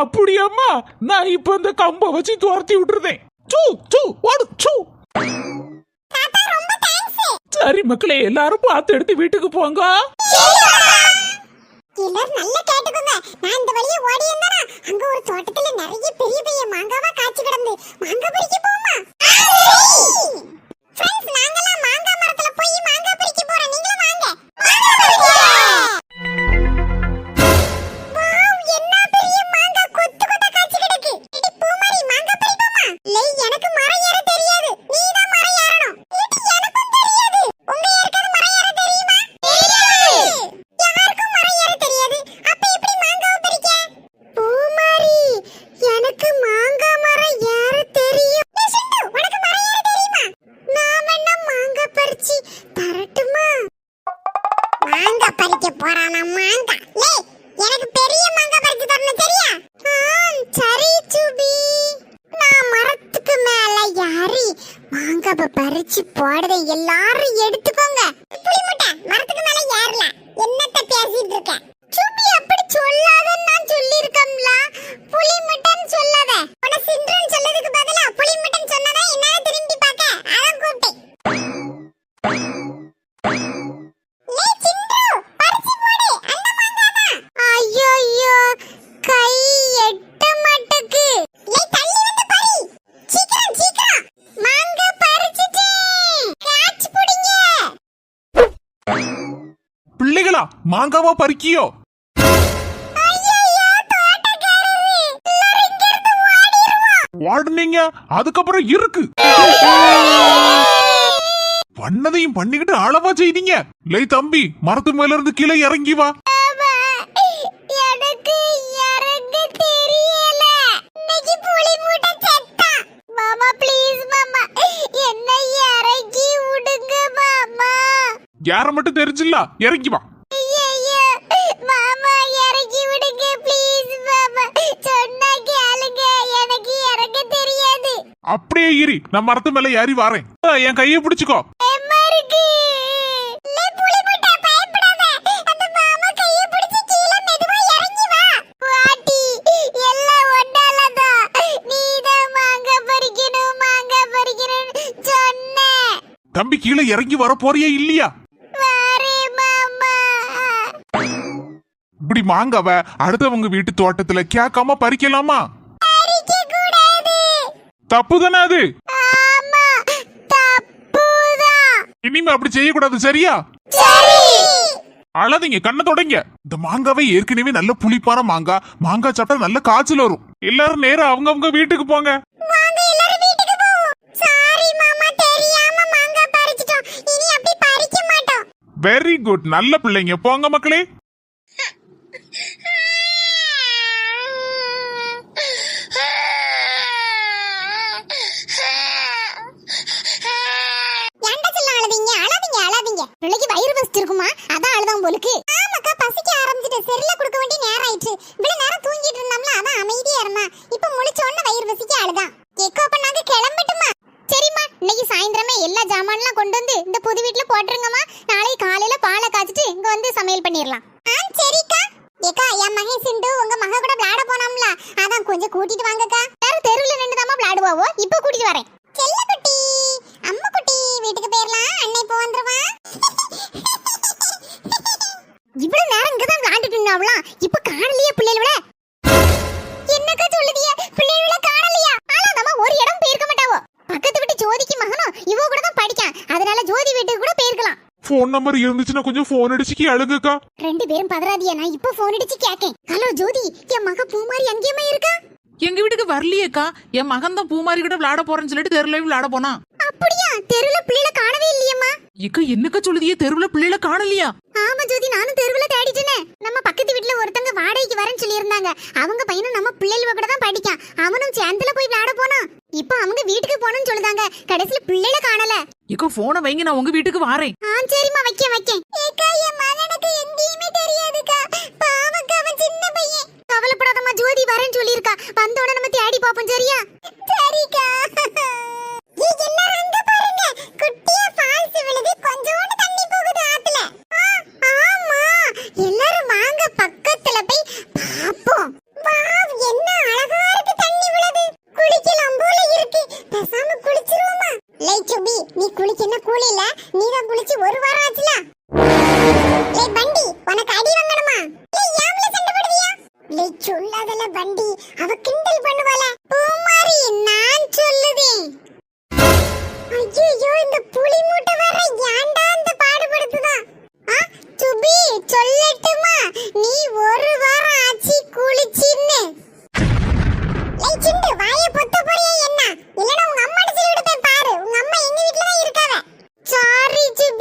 அப்படியாம்மா, நான் இப்ப இந்த கம்ப வச்சு துரத்தி விட்டுருந்தேன். சூ சூ ஓடு சூ. சரி மக்களே, எல்லாரும் பார்த்து எடுத்து வீட்டுக்கு போங்க. எல்லாரும் நல்லா கேட்டுக்கோங்க. நான் இந்த வழியா ஓடி வந்தேனா, அங்க ஒரு தோட்டத்துல நிறைய பெரிய பெரிய மாங்காவா காய்ச்சி கிடந்து. மாங்காய் பறிக்க போமா? ஃப்ரெண்ட்ஸ், நாங்கலாம் மாங்காய் மரத்துல போய் மாங்காய் பறிக்க போறோம். நீங்களும் வாங்க. வாவ், என்ன பெரிய மாங்காய் கொத்து கொத்தா காய்ச்சி கிடக்கு. இடி பூமாரி, மாங்காய் பறிப்போமா? லே, எனக்கு மரம் ஏற தெரியாது. நீ தான் மரம் ஏறணும். இடி, எனக்கும் தெரியாது. உங்க யாருக்காவது மரம் ஏற தெரியுமா? தெரியாது. யாருக்கும் மரம் ஏற தெரியாது. அப்ப எப்படி மாங்காய் பறிக்க? பூமாரி, எனக்கு மாங்காய் மரம் ஏற தெரியும். மாங்காய் பறிச்சு போடுறத எல்லாரும் எடுத்துக்கோங்க. புளி முட்டை மரத்துக்கு மேல ஏறல. என்னத்த பேசிட்டு இருக்க? சுபி அப்படி சொல்லாதன்னு நான் சொல்லிருக்கம்ல. புளி முட்டைன்னு சொல்லாத. உன சிண்ட்ரன் சொல்லதுக்கு பதிலா புளி முட்டைன்னு சொன்னதா என்ன திரும்பி பார்க்க அதான் கூப்பிட்டேன். லே சிண்ட்ரு பறிச்சு போடு. அந்த மாங்காதான். ஐயோ கை எட்ட மாட்டக்கு. லே தள்ளி வந்து பறி. சீக்கிரம் சீக்கிரம். மாங்காய் பறிச்சிட்டேன். கேட்ச் புடிங்க. பிள்ளைகளா மாங்காவா பறிக்கியோ? வாடுனீங்க அதுக்கப்புறம் இருக்கு பண்ணதையும் பண்ணிக்கிட்டு அளவா செய்தீங்க. லை தம்பி மரத்து மேல இருந்து கீழே இறங்கி வா. எனக்கு இறங்க தெரியல. இன்னைக்கு புளி மூட்டை செத்தா. மாமா ப்ளீஸ் மாமா என்ன இறக்கி விடுங்க மாமா. யார மட்டும் தெரிஞ்சில்ல இறங்கி வா. ஐயையோ, மாமா இறக்கி விடுங்க ப்ளீஸ் மாமா. சொன்னா கேளுங்க, எனக்கு இறங்க தெரியாது. அப்படியே இரு நான் மரத்து மேல ஏறி வாரேன். என் கையை பிடிச்சுக்கோ. பயமா இருக்கு. லே புளி முட்டை பயப்படாத. அந்த மாமா கையை பிடிச்சு கீழே மெதுவா இறங்கி வா. பாட்டி எல்லாம் ஒன்னாலதான். நீதான் மாங்காய் பறிக்கணும்னு சொன்ன. தம்பி கீழே இறங்கி வர போறியே இல்லையா? வாரே மாமா. இப்படி மாங்காவ அடுத்தவங்க வீட்டு தோட்டத்துல கேட்காம பறிக்கலாமா? பறிக்க கூடாது. தப்பு தானே அது. ஆமா தப்புதான். இனிமே அப்படி செய்யக்கூடாது சரியா? சரி. அழாதீங்க கண்ணை தொடங்க. இந்த மாங்காவை ஏற்கனவே நல்ல புளிப்பான மாங்காய் சாப்பிட்டா நல்ல காய்ச்சல் வரும். எல்லாரும் நேரா அவங்க வீட்டுக்கு போங்க. வாங்க எல்லாரும் வீட்டுக்கு போவோம். சாரி மாமா தெரியாம மாங்காய் பறிச்சிட்டோம். இனி அப்படி பறிக்க மாட்டோம். வெரி குட் நல்ல பிள்ளைங்க போங்க மக்களே. ஏன்டா சொல்ல அழுதீங்க? அழாதீங்க. பிள்ளைக்கு வயிறு பசிச்சு இருக்குமா, அதான் அழுதான் போலுக்கு. ஆமாக்கா பசிக்க ஆரம்பிச்சிட்டு செல்ல கொடுக்க வேண்டிய நேரம் ஆயிடுச்சு. இவ்வளவு நேரம் தூங்கிட்டு இருந்தோம்ல அதான் அமைதியா இருந்தா. இப்ப முழிச்ச உடனே வயிறு பசிக்க அழுதான். எக்கோ அப்ப நாங்க கிளம்பட்டுமா? சரிம்மா, இன்னைக்கு சாயந்தரமே எல்லா ஜாமான்லாம் கொண்டு வந்து இந்த புது வீட்டுல போட்டுருங்கம்மா. நாளைக்கு காலையில பாலை காய்ச்சிட்டு இங்க வந்து சமையல் பண்ணிடலாம். சரிக்கா. ஏக்கா என் மகன் சிண்டு உங்க மக கூட விளையாட போனோம்ல அதான் கொஞ்சம் கூட்டிட்டு வாங்கக்கா. எல்லாரும் தெருவில் நின்றுதாம்மா விளையாடுவாவோ, இப்ப கூட்டிட்டு வரேன். செல்ல குட்டி அம்மா குட்டி வீட்டுக்கு போயிடலாம். அண்ணன் இப்போ வந்துருவான். இவ்வளவு நேரம் இங்கதான் விளையாண்டுட்டு இருந்தாவலாம். இப்ப காணலையே பிள்ளைகள. என்னக்கா சொல்லுதிய? பிள்ளைகள காணலையா? ஆனா ஒரு இடம் போயிருக்க மாட்டாவோ. பக்கத்து வீட்டு ஜோதிக்கு மகனும் இவ கூட தான் படிக்கான். அதனால ஜோதி வீட்டுக்கு கூட போயிருக்கலாம். போன் நம்பர் இருந்துச்சுன்னா கொஞ்சம் போன் அடிச்சு அழுகுக்கா. ரெண்டு பேரும் பதறாதியா, நான் இப்ப போன் அடிச்சு கேக்கேன். ஹலோ ஜோதி, என் மக பூமாரி அங்கேயுமே இருக்கா? எங்க வீட்டுக்கு வரலையேக்கா. என் மகன் தான் பூமாரி கூட விளையாட போறேன்னு சொல்லிட்டு தெருல விளையாட போனான். அப்படியா? தெருல பிள்ளைல காணவே இல்லையம்மா. இக்க என்னக்கா சொல்லுதியே? தெருவுல பிள்ளைல காணலையா? ஆமா ஜோதி, நானும் தெருவுல தேடிட்டேனே. நம்ம பக்கத்து வீட்டுல ஒருத்தங்க வாடகைக்கு வரேன்னு சொல்லி இருந்தாங்க. அவங்க பையனும் நம்ம பிள்ளைல கூட தான் படிக்கான். அவனும் சேர்ந்துல போய் விளையாட போனான். இப்ப அவங்க வீட்டுக்கு போகணும்னு சொல்லுதாங்க. கடைசியில பிள்ளைல காணல. இக்க போனை வைங்க, நான் உங்க வீட்டுக்கு வாரேன். சரிம்மா, வைக்கேன். ஏக்கா என் மகனுக்கு எங்கேயுமே தெரியாதுக்கா. பாவக்கா அவன் சின்ன பையன். கவலைப்படாதம்மா, ஜோதி வரேன்னு சொல்லியிருக்கா. வந்தோட நம்ம தேடி பாப்போம் சரியா? சரிக்கா. எல்லாரும் அங்க பாருங்க. குட்டியா ஃபால்ஸ் விழுது. கொஞ்சோண்டு தண்ணி போகுது ஆத்துல. ஆமா, எல்லாரும் வாங்க பக்கத்துல போய் பாப்போம். வாவ் என்ன அழகா இருக்கு தண்ணி விழுது. குளிக்கலாம் போல இருக்கு. பேசாம குளிச்சிருவோமா? லே சுபி நீ குளிக்க என்ன கூலில? நீ தான் குளிச்சு ஒரு வாரம் ஆச்சுல. லே பண்டி உனக்கு அடி வாங்கணுமா? லே யாம்ல சண்டை போடுவியா? லே சொல்லாதல பண்டி, அவ கிண்டல் பண்ணுவாள. பூமாரி நான் சொல்லுதேன். ஐயோ இந்த புளி மூட்டை வர ஏன்டா அந்த பாடுபடுத்துதா? சுபி சொல்லட்டுமா? நீ ஒரு வாரம் ஆச்சு குளிச்சின்னு. லே சிண்டு வாயை பொத்த போறியா என்ன? இல்லனா உங்க அம்மா சொல்லி விடுதே பாரு. உங்க அம்மா எங்க வீட்ல தான் இருக்காவ. Sorry GB.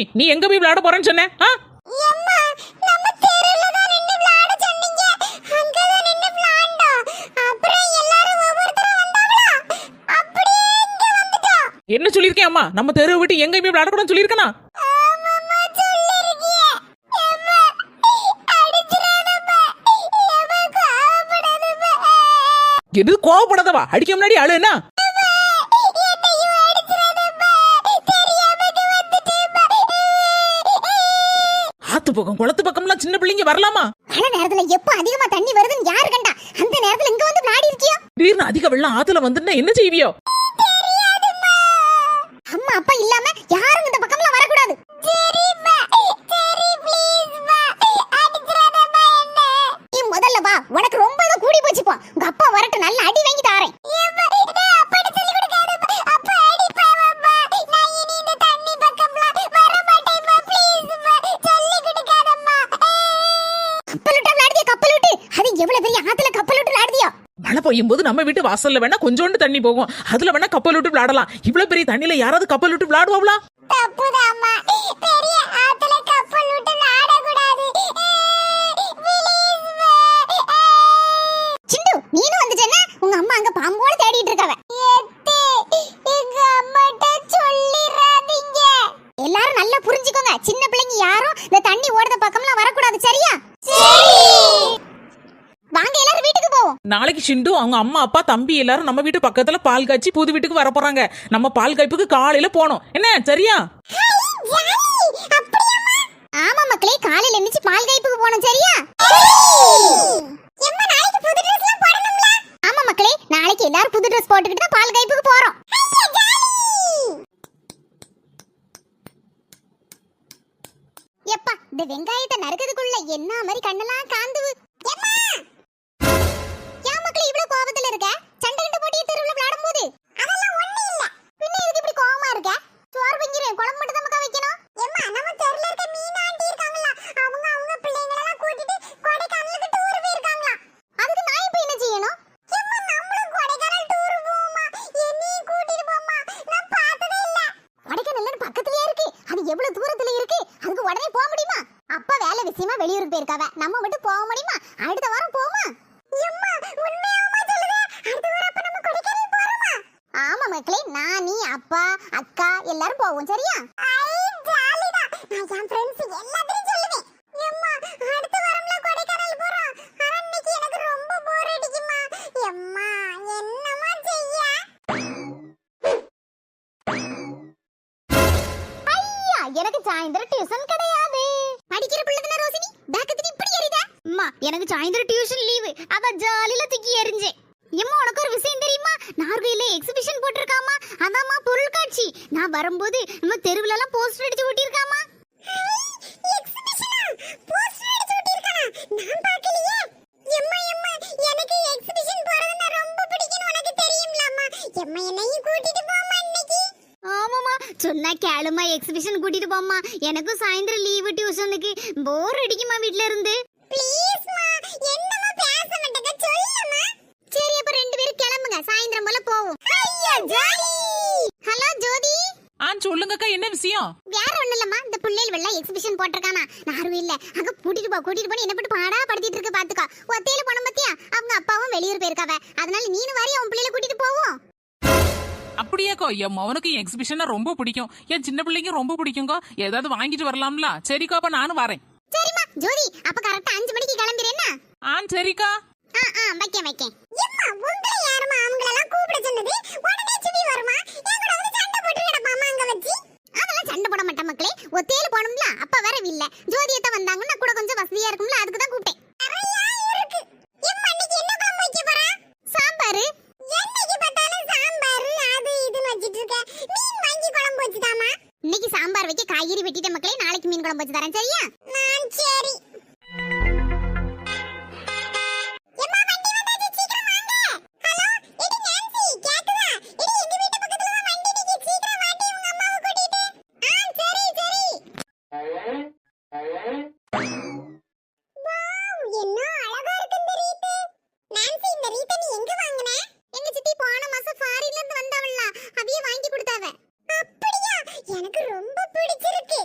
மீனாட்சி நீ எங்க போய் விளையாட போறேன்னு சொன்ன ஆ? எம்மா நம்ம தெருவுல தான் நின்னு விளையாட சொன்னீங்க அங்க தான் நின்னு விளையாண்டோம் அப்புறம் எல்லாரும் ஒவ்வொருத்தரா வந்தாங்களா அப்படியே இங்க வந்துட்டோம் என்ன சொல்லியிருக்கேன் அம்மா நம்ம தெருவை விட்டு எங்க போய் விளையாடக்கூடாதுன்னு சொல்லியிருக்கனா ஆமாம்மா சொல்லிருக்கீங்க எம்மா அடிச்சிராதம்மா எம்மா கோவப்படாதம்மா எது கோவப்படாதவா அடிக்க முன்னாடி அழு என்ன என்னையும் அடிச்சிராதம்மா தெரியாம வந்துட்டேம்மா ஆத்து பக்கம் குளத்து பக்கம்லாம் சின்ன பிள்ளைங்க வரலாமா மழை நேரத்துல எப்ப அதிகமா தண்ணி வருதுன்னு யாரு கண்டா? அந்த நேரத்துல இங்க வந்து விளையாடி இருக்கியோ? திடீர்னு அதிக வெள்ளம் ஆத்துல வந்துன்னா என்ன செய்வியோ அம்மா அப்பா இல்லாம யாரும் இந்த பக்கம்லாம் வரக்கூடாது. சரிம்மா சரி ப்ளீஸ்மா அடிச்சிராதம்மா என்ன நீ முதல்ல வா, உனக்கு ரொம்ப ஏதோ கூடி போச்சு போ. உங்க அப்பா வரட்டும், நல்ல அடி வாங்கி தாரேன். எம்மா நான் அப்பாட்ட சொல்லி கொடுக்காதம்மா அப்பா அடிப்பாவம்மா நான் இனி இந்த தண்ணி பக்கம்லாம் வர மாட்டேம்மா ப்ளீஸ்மா சொல்லி கொடுக்காதம்மா கப்பல் விட்டா விளையாடுதியா, கப்பல் விட்டு? அது எவ்வளவு பெரிய ஆத்துல கப்பல் விட்டு விளையாடுதியோ? மழை பெய்யும் போது நம்ம வீட்டு வாசல்ல வேணா கொஞ்சோண்டு தண்ணி போகும் அதுல வேணா கப்பல் விட்டு விளையாடலாம் இவ்வளவு பெரிய தண்ணியில யாராவது கப்பல் விட்டு விளையாடுவாங்களா தப்புதாம்மா பெரிய ஆத்துல கப்பல் விட்டு விளையாட கூடாது சிண்டு, நீனும் வந்துட்டேன்னா உங்க அம்மா அங்க பாம்போட தேடிட்டு இருக்காவ. எங்க அம்மாட்ட சொல்லிராதீங்க எல்லாரும் நல்லா புரிஞ்சுக்கோங்க, சின்ன பிள்ளைங்க யாரும் இந்த தண்ணி ஓடுற பக்கம்லாம் வரக்கூடாது, சரியா? வாங்க எல்லாரும் வீட்டுக்கு போவோம். நாளைக்கு சிண்டு அவங்க அம்மா அப்பா தம்பி எல்லாரும் நம்ம வீட்டு பக்கத்துல பால் காய்ச்சி புது வீட்டுக்கு வர போறாங்க நம்ம பால் காய்ப்புக்கு காலையில போனோம் என்ன சரியா ஆமா மக்களே, காலையில எந்திரிச்சு பால் காய்ப்புக்கு போகணும், சரியா? எம்மா நாளைக்கு புது ட்ரெஸ்லாம் போடணும்ல ஆமா மக்களே, நாளைக்கு எல்லாரும் புது ட்ரெஸ் போட்டுக்கிட்டு தான் பால் காய்ப்புக்கு போறோம். எப்பா இந்த வெங்காயத்தை நறுக்கிறதுக்குள்ள என்ன மாதிரி கண்ணெல்லாம் காந்துவு. ஏன் மக்களே இவ்வளவு கோபத்துல இருக்க? சண்டை கண்டு போட்டியே தெருவுல விளையாடும் போது அதெல்லாம் ஒண்ணு இல்ல பின்ன எதுக்கு இப்படி கோவமா இருக்க? சோறு வைக்கிறேன், குழம்பு மட்டும் தான் மக்கா வைக்கணும். எம்மா நம்ம தெருல இருக்க மீனா ஆண்டி இருக்காங்கல அவங்க பிள்ளைங்களை எல்லாம் கூட்டிட்டு கொடைக்கானலுக்கு டூர் போயிருக்காங்களா அதுக்கு நான் இப்ப என்ன செய்யணும்? எம்மா நம்மளும் கொடைக்கானல் டூர் போவோமா என்னையும் கூட்டிட்டு போம்மா நான் பார்த்ததே இல்ல கொடைக்கானல் பக்கத்துலயே இருக்கு, அது எவ்வளவு தூரத்துல இருக்கு? அதுக்கு உடனே போக முடியுமா? அப்பா வேலை விஷயமா வெளியூருக்கு போயிருக்காவ, நம்ம மட்டும் போக முடியுமா? அடுத்த வாரம் போமா? எம்மா உண்மையாமா சொல்லுங்க அடுத்த வாரம் அப்ப நம்ம கொடைக்கானல் போறோமா ஆமா மக்களே, நான் நீ அப்பா அக்கா எல்லாரும் போவோம், சரியா? ஐ ஜாலிடா நான் என் ஃப்ரெண்ட்ஸ் எல்லாத்தையும் சொல்லுவேன் எம்மா அடுத்த வாரம்ல கொடைக்கானல் போறோம் ஆனா இன்னைக்கு எனக்கு ரொம்ப போர் அடிக்குமா எம்மா என்னமா செய்ய ஐயா, எனக்கு சாயந்தரம் டியூஷன் கிடையாது. படிக்கிற பிள்ளை தானே ரோசினி, பேக்கத்துல இப்படி எறிதா? அம்மா எனக்கு சாயந்தரம் டியூஷன் லீவு, அத ஜாலில தூக்கி எறிஞ்சேன். எம்மா உனக்கு ஒரு விஷயம் தெரியுமா? நார்வேல எக்ஸிபிஷன் போட்டிருக்காமா, அதாம்மா பொருள் காட்சி. நான் வரும்போது நம்ம தெருவுல எல்லாம் போஸ்டர் அடிச்சு ஒட்டியிருக்காமா. எக்ஸிபிஷனா போஸ்டர் அடிச்சு ஒட்டிருக்கானா நான் பார்க்கலையே எம்மா எனக்கு எக்ஸிபிஷன் போறதுன்னா ரொம்ப பிடிக்கும் உனக்கு தெரியும்லம்மா எம்மா என்னையும் கூட்டிட்டு போம்மா இன்னைக்கு ஆமாமா, சொன்னா கேளுமா, எக்ஸிபிஷன் கூட்டிட்டு போம்மா. எனக்கும் சாயந்தரம் லீவு டியூஷனுக்கு, போர் அடிக்குமா வீட்ல இருந்து. ப்ளீஸ்மா என்னமா பேச மாட்டேங்க சொல்லுமா சரி அப்ப ரெண்டு பேரும் கிளம்புங்க, சாயந்தரம் போல போவோம். ஐயா ஜாலி ஹலோ ஜோதி. சொல்லுங்கக்கா என்ன விஷயம் வேற ஒண்ணு இல்லம்மா, இந்த புள்ளைகள் வெள்ள எக்ஸிபிஷன் போட்டிருக்கானா நார்வேல, அங்க கூட்டிட்டு போய் என்ன போட்டு பாடா படுத்திட்டு இருக்கு பாத்துக்கோ. ஒத்தையில போன பத்தியா அவங்க அப்பாவும் வெளியூர் போயிருக்காவ, அதனால நீனு வாரி அவன் பிள்ளைகளை கூட்டிட்டு போவோம். அப்படியாக்கோ என் மவனுக்கு எக்ஸிபிஷனா ரொம்ப பிடிக்கும் என் சின்ன பிள்ளைங்க ரொம்ப பிடிக்குங்கோ ஏதாவது வாங்கிட்டு வரலாம்ல சரிக்கா அப்ப நானும் வரேன் சரிம்மா ஜோதி, அப்ப கரெக்டா 5 மணிக்கு கிளம்பிறேன்னா? சரிக்கா வைக்கேன். எம்மா உங்களை யாருமா அவங்கள எல்லாம் கூப்பிட சொன்னது உடனே சுடி வருமா என் கூட வந்து சண்டை போட்டு கிடப்பாமா அங்க வச்சு அதெல்லாம் சண்டை போட மாட்டேன் மக்களே, ஒத்தையில போனோம்ல அப்பா வேற இல்ல, ஜோதியத்தை வந்தாங்கன்னா கூட கொஞ்சம் வசதியா இருக்கும்ல, அதுக்கு தான் கூப்பிட்டேன். நிறைய இருக்கு எம்மா இன்னைக்கு என்ன குழம்பு வைக்க போறா சாம்பார். என்னைக்கு பார்த்தாலும் சாம்பார் அது இதுன்னு வச்சிட்டு இருக்க மீன் வாங்கி குழம்பு வச்சுதாமா இன்னைக்கு சாம்பார் வைக்க காய்கறி வெட்டிட்ட மக்களே, நாளைக்கு மீன் குழம்பு வச்சு தரேன், சரியா? நான் சரி எம்மா வண்டி வந்தாச்சு சீக்கிரம் வாங்க ஹலோ எடி நான்சி கேக்குதா எடி எங்க வீட்டு பக்கத்துல தான் வண்டி நிக்கு சீக்கிரம் வாடி உங்க அம்மாவை கூட்டிட்டு சரி வாவ் என்ன அழகா இருக்கு இந்த ரீத்து நான்சி இந்த ரீத்தை நீ எங்க வாங்குன எங்க சித்தி போன மாசம் ஃபாரின்ல இருந்து வந்தவள்ல, அதையே வாங்கி கொடுத்தாவ. அப்படியா எனக்கு ரொம்ப பிடிச்சிருக்கு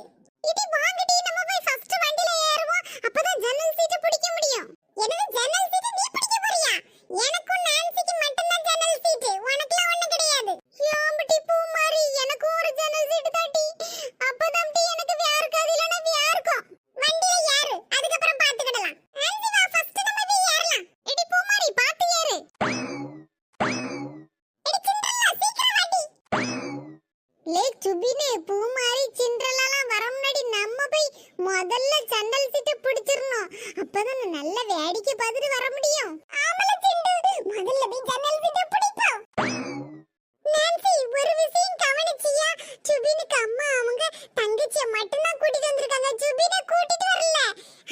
சுபினு பூமாரி சிண்ட்ரலாலாம் வர முன்னாடி நம்ம போய் முதல்ல சண்டல் சீட்டை பிடிச்சிரணும். அப்பதான் நல்ல வேடிக்கை பார்த்துட்டு வர முடியும். ஆமல சிண்டு, முதல்ல போய் சண்டல் சீட்டை பிடிப்போம். நான்சி, ஒரு விஷயம் கவனிச்சியா? சுபினுக்கு அம்மா அவங்க தங்கச்சியை மட்டும்தான் கூட்டிட்டு வந்திருக்காங்க, சுபினை கூட்டிட்டு வரல.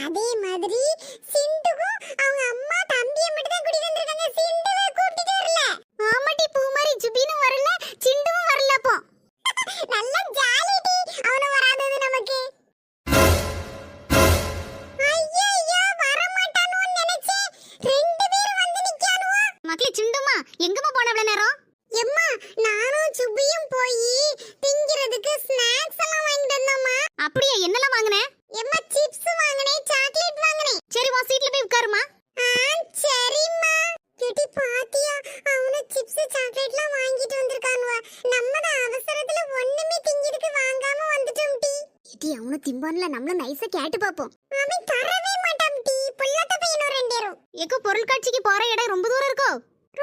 அதே மாதிரி சிண்டுக்கும் அவங்க அம்மா தம்பியை மட்டும் தான் கூட்டிட்டு வந்திருக்காங்க, சிண்டுவை கூட்டிட்டு வரல. ஆமாடி பூமாரி, சுபினும் வரல சிண்டுவும் வரல. அப்போ நல்ல ஜாலிடி அவன வராதது நமக்கு. ஐயோ வர மாட்டானோன்னு நினைச்சேன், ரெண்டு பேரும் வந்து நிக்கானுவா. மக்களே சிண்டுமா எங்கம்மா போன அவ்வளவு நேரம்? எம்மா நானும் சுபியும் போய் திங்கிறதுக்கு ஸ்நாக்ஸ் எல்லாம் வாங்கிட்டு வந்தோம்மா. அப்படியே என்னெல்லாம் வாங்குனே? எம்மா சிப்ஸ் வாங்குனேன், சாக்லேட் வாங்குனேன். சரி வா சீட்ல போய் உட்காருமா. சரிம்மா. கிட்டி பாத்தியா, அவன சிப்ஸ் சாக்லேட்லாம் வாங்கிட்டு வந்திருக்கானுவா. நம்ம தான் அவசரத்துல ஒண்ணுமே திங்கிறதுக்கு வாங்காம வந்துட்டோம் டி. கிட்டி அவன திம்பான்ல நம்மள நைஸா கேட்டு பாப்போம். அவன் தரவே மாட்டான் டி, புள்ளத்த பையனோ ரெண்டேரும். ஏக்கோ பொருள் காட்சிக்கு போற இடம் ரொம்ப தூரம் இருக்கோ?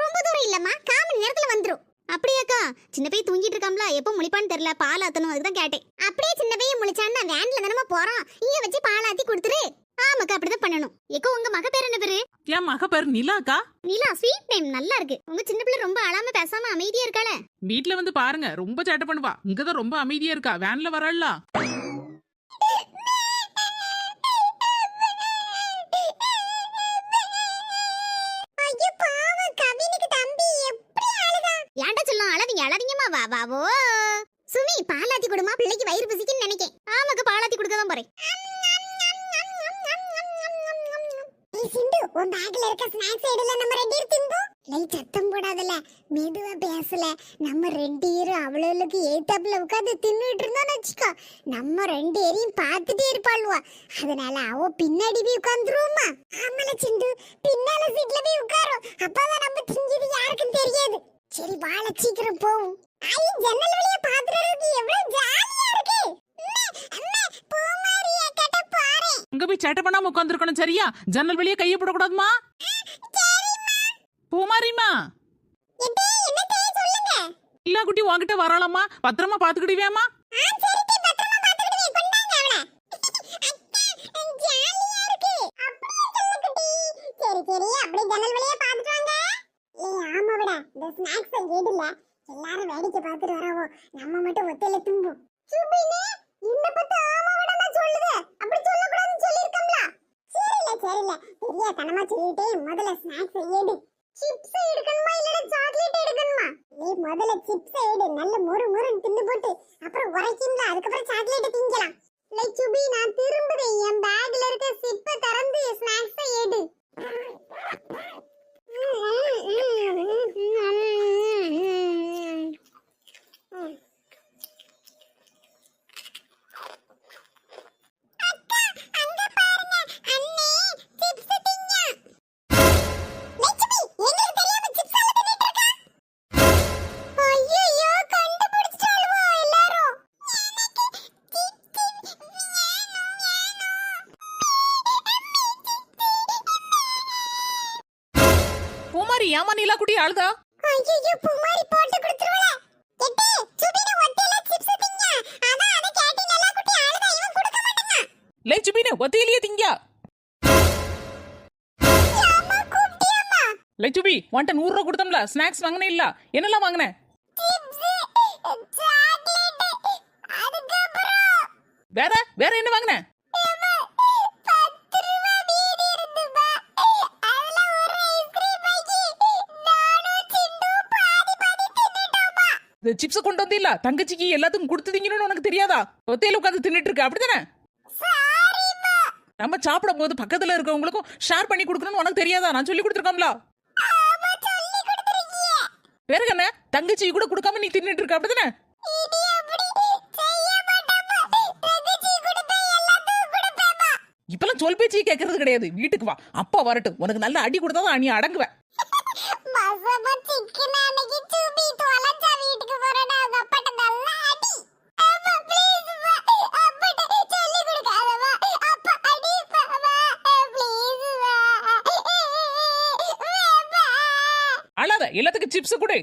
ரொம்ப தூரம் இல்லம்மா, 1/4 மணி நேரத்துல வந்துரும். அப்படியாக்கா? சின்ன பையன் தூங்கிட்டு இருக்காம்ல, எப்போ முழிப்பான்னு தெரியல, பால் ஆத்தணும், அதுதான் கேட்டேன். அப்படியே சின்ன பையன் முழிச்சான்னா வேன்ல தானமா போறோம், இங்க வச்சு பால் ஆத்தி கொடுத்துரு. ஆமாக்கா அப்படிதான் பண்ணணும். ஏக்கோ உங்க மக பேர் என்ன பேரு? என் மக பேர் நிலாக்கா. நிலா, ஸ்வீட் நேம், நல்லா இருக்கு. உங்க சின்ன பிள்ளை ரொம்ப அழாம பேசாம அமைதியா இருக்காளே. வீட்ல வந்து பாருங்க, ரொம்ப சேட்டை பண்ணுவா. இங்கதான் ரொம்ப அமைதியா இருக்கா, வேன்ல வரல. ஏன்டா சொல்லும் அழாதீங்க அழாதீங்கம்மா, வா வாவோ. சுமி பாலாத்தி கொடுமா, பிள்ளைக்கு வயிறு பசிக்குன்னு நினைக்கேன். ஆமாக்கு பாலாத்தி கொடுக்க தான் போறேன். சிண்டு, உன் பேக்ல இருக்க ஸ்நாக்ஸ் எடுல, நம்ம ரெண்டு பேரும் திம்போம். லைட் சத்தம் போடாதல, மெதுவா பேசல. நம்ம ரெண்டு பேரும் அவளுக்கு ஏத்தாப்புல உட்காந்து தின்னுட்டு இருந்தோம்னு வச்சுக்கோ, நம்ம ரெண்டு பேரையும் பார்த்துட்டே இருப்பாளுவா. அதனால அவ பின்னாடி போய் உட்காந்துருவோமா. ஆமல சிண்டு, பின்னால சீட்ல போய் உட்காரும், அப்பதான் நம்ம திங்கிது யாருக்கும் தெரியாது. சரி வாழ சீக்கிரம் போவோம். ஐ ஜன்னல் வழியா பாத்துறதுக்கு எவ்வளவு ஜாலியா இருக்கு. பூமாரியா கேட்ட பாரு. அங்க போய் சேட்டை பண்ணாம உட்காந்துருக்கணும், சரியா? ஜன்னல் வெளியே கையை போடக்கூடாதுமா. பூமாரிமா, எத்தே என்னத்தே சொல்லுங்க. இல்ல குட்டி உன்கிட்ட வரலாமா, பத்திரமா பாத்துக்கிடுவியாமா? சரிட்டி பத்திரமா பாத்துக்கிடுவே, கொண்டாங்க அவளை. அக்கா ஜாலியா இருக்கு. அப்படியே சொல்லு குட்டி. சரி அப்படியே ஜன்னல் வழியா பாத்துட்டு வாங்க. ஆமாடா, இந்த ஸ்நாக்ஸ் கேடுல எல்லாரும் வேடிக்கை பார்த்துட்டு வரவோ, நம்ம மட்டும் ஒத்தையில தும்பும். சுபினே, இந்த பத்து ஆமாடா சொல்லுது, அப்படி சொல்லக்கூடாதுன்னு சொல்லிருக்கம்ல. சரியில்ல பெரிய தனமா சொல்லிட்டே, முதல்ல ஸ்நாக்ஸ் எடு. சிப்ஸ் எடுக்கணுமா இல்லனா சாக்லேட் எடுக்கணுமா? நீ முதல்ல சிப்ஸ் எடு, நல்ல மொறு மொறுன்னு தின்னு போட்டு அப்புறம் உரைக்கும்ல, அதுக்கப்புறம் சாக்லேட் திங்கலாம். இல்லை சுபி, நான் திரும்புறேன், என் பேக்ல இருக்க சிப்பை திறந்து ஸ்நாக்ஸ் எடு. பூமாரி, ஏமா நிலா குட்டி அழுதா? ஐயோ பூமாரி போட்டு கொடுத்துருவல. எட்டே சுபின ஒத்தையில சிப்ஸ் திங்க, அதான் அத கேட்டி நல்லா குட்டி அழுதா, இவன் கொடுக்க மாட்டேங்க. லே சுபினு, ஒத்தையிலேயே திங்க. அம்மா கூப்பிட்டியம்மா. லே சுபி, உன்கிட்ட 100 ரூபா கொடுத்தோம்ல, ஸ்நாக்ஸ் வாங்கினே இல்ல, என்னெல்லாம் வாங்கின? சிப்ஸ், சாக்லேட், அதுக்கப்புறம் வேற என்ன வாங்கின? சிப்ஸ் கொண்டு வந்து இல்ல, தங்கச்சிக்கு எல்லாத்துக்கும் கொடுத்து திங்கணும்னு உனக்கு தெரியாதா? ஒத்தையில உட்காந்து தின்னுட்டு இருக்க, அப்படித்தானே? நம்ம சாப்பிடும் போது பக்கத்துல இருக்கவங்களுக்கும் ஷேர் பண்ணி கொடுக்கணும்னு உனக்கு தெரியாதா? நான் சொல்லி கொடுத்துருக்கோம்ல. வேற என்ன, தங்கச்சி கூட கொடுக்காம நீ தின்னுட்டு இருக்க, அப்படித்தானே? இப்பெல்லாம் சொல் பேச்சு கேட்கறது கிடையாது. வீட்டுக்கு வா, அப்பா வரட்டும், உனக்கு நல்ல அடி கொடுத்தாதான் நீ அடங்குவ. அழாத, எல்லாத்துக்கும் சிப்ஸ் கொடு.